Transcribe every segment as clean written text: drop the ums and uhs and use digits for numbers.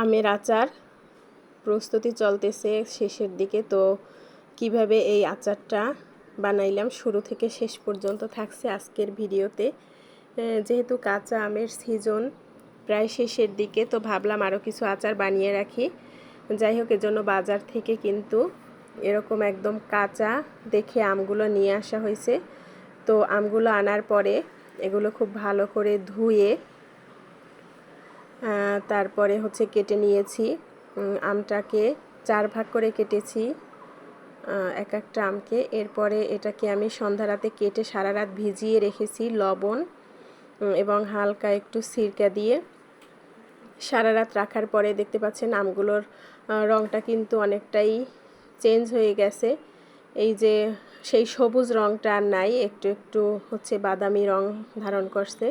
আমের আচার প্রস্তুতি চলতেছে শেষের দিকে। তো কিভাবে এই আচারটা বানাইলাম শুরু থেকে শেষ পর্যন্ত থাকছে আজকের ভিডিওতে। যেহেতু কাঁচা আমের সিজন প্রায় শেষের দিকে, তো ভাবলাম আরও কিছু আচার বানিয়ে রাখি। যাই হোক, এজন্য বাজার থেকে কিন্তু এরকম একদম কাঁচা দেখে আমগুলো নিয়ে আসা হয়েছে। তো আমগুলো আনার পরে এগুলো খুব ভালো করে ধুয়ে তারপরে কেটে নিয়েছি। আমটাকে 4 ভাগ করে কেটেছি এক একটা আমকে। এরপরে এটাকে আমি সন্ধ্যা রাতে কেটে সারা রাত ভিজিয়ে রেখেছি লবণ এবং হালকা একটু সিরকা দিয়ে। সারা রাত রাখার পরে দেখতে পাচ্ছেন আমগুলোর রঙটা কিন্তু অনেকটাই চেঞ্জ হয়ে গেছে। এই যে সেই সবুজ রঙটা আর নাই, একটু একটু বাদামি রং ধারণ করছে।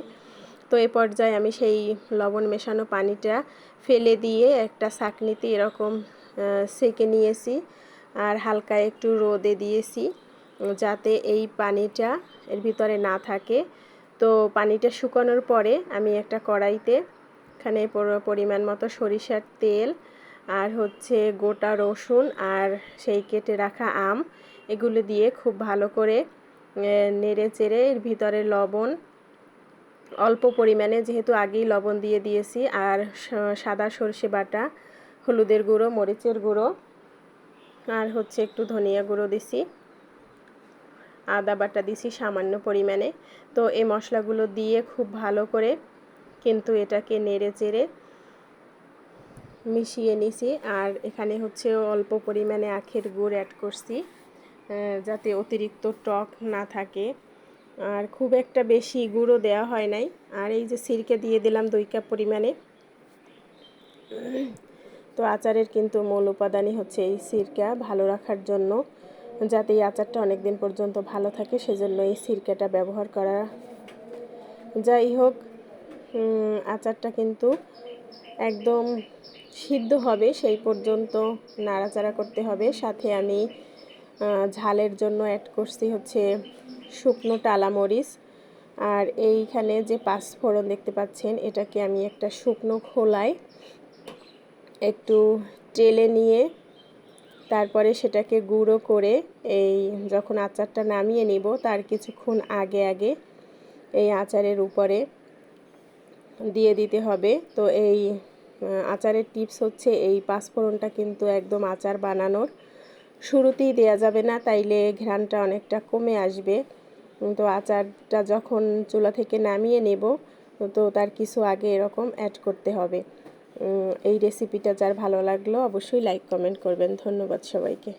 তো এই পর্যায়ে আমি সেই লবণ মেশানো পানিটা ফেলে দিয়ে একটা ছাঁকনিতে এরকম সেঁকে নিয়েছি আর হালকা একটু রোদে দিয়েছি যাতে এই পানিটা এর ভিতরে না থাকে। তো পানিটা শুকানোর পরে আমি একটা কড়াইতে এখানে পরিমাণ মতো সরিষার তেল আর গোটা রসুন আর সেই কেটে রাখা আম এগুলো দিয়ে খুব ভালো করে নেড়ে চেড়ে এর ভিতরে লবণ অল্প পরিমাণে, যেহেতু আগেই লবণ দিয়ে দিয়েছি, আর সাদা সরষে বাটা, হলুদের গুঁড়ো, মরিচের গুঁড়ো আর একটু ধনিয়া গুঁড়ো দিছি, আদা বাটা দিছি সামান্য পরিমাণে। তো এই মশলাগুলো দিয়ে খুব ভালো করে কিন্তু এটাকে নেড়ে চেড়ে মিশিয়ে নিছি। আর এখানে অল্প পরিমাণে আখের গুড় অ্যাড করছি যাতে অতিরিক্ত টক না থাকে, আর খুব একটা বেশি গুঁড়ো দেওয়া হয় নাই। আর এই যে সিরকা দিয়ে দিলাম 2 কাপ পরিমাণে। তো আচারের কিন্তু মূল উপাদানই এই সিরকা, ভালো রাখার জন্য, যাতে এই আচারটা অনেক দিন পর্যন্ত ভালো থাকে, সেজন্য এই সিরকাটা ব্যবহার করা। যাই হোক, আচারটা কিন্তু একদম সিদ্ধ হবে সেই পর্যন্ত নাড়াচাড়া করতে হবে। সাথে আমি ঝালের জন্য অ্যাড করছি শুকনো টালা মরিচ। আর এইখানে যে 5 ফোড়ন দেখতে পাচ্ছেন, এটাকে আমি একটা শুকনো খোলায় একটু টেলে নিয়ে তারপরে সেটাকে গুঁড়ো করে এই যখন আচারটা নামিয়ে নিব তার কিছুক্ষণ আগে আগে এই আচারের উপরে দিয়ে দিতে হবে। তো এই আচারের টিপস এই 5 ফোড়নটা কিন্তু একদম আচার বানানোর শুরুতেই দেয়া যাবে না, তাইলে ঘ্রাণটা অনেকটা কমে আসবে। তো আচারটা যখন চুলা থেকে নামিয়ে নেব তো তার কিছু আগে এরকম অ্যাড করতে হবে। এই রেসিপিটা যার ভালো লাগলো অবশ্যই লাইক কমেন্ট করবেন। ধন্যবাদ সবাইকে।